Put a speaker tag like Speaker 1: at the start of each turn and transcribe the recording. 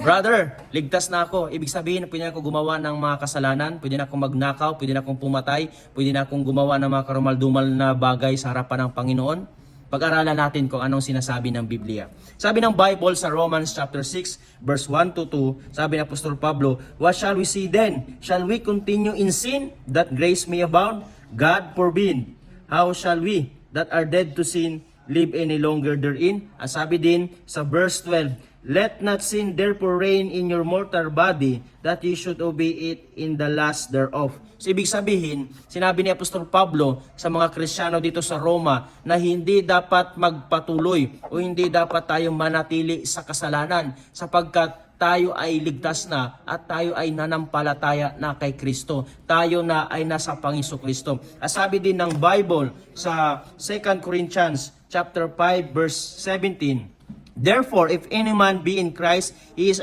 Speaker 1: Brother, ligtas na ako. Ibig sabihin, pwede na ako gumawa ng mga kasalanan, pwede na akong magnakaw, pwede na akong pumatay, pwede na akong gumawa ng mga karumal-dumal na bagay sa harapan ng Panginoon. Pag-aralan natin kung anong sinasabi ng Biblia. Sabi ng Bible sa Romans chapter 6, verse 1 to 2, sabi ng Apostol Pablo, "What shall we see then? Shall we continue in sin, that grace may abound? God forbid. How shall we, that are dead to sin, live any longer therein?" At sabi din sa verse 12, "Let not sin therefore reign in your mortal body, that you should obey it in the lust thereof." So ibig sabihin, sinabi ni Apostol Pablo sa mga Kristiyano dito sa Roma na hindi dapat magpatuloy o hindi dapat tayo manatili sa kasalanan sapagkat tayo ay ligtas na at tayo ay nanampalataya na kay Kristo. Tayo na ay nasa Panginoon Kristo. At sabi din ng Bible sa 2 Corinthians chapter 5 verse 17, "Therefore, if any man be in Christ, he is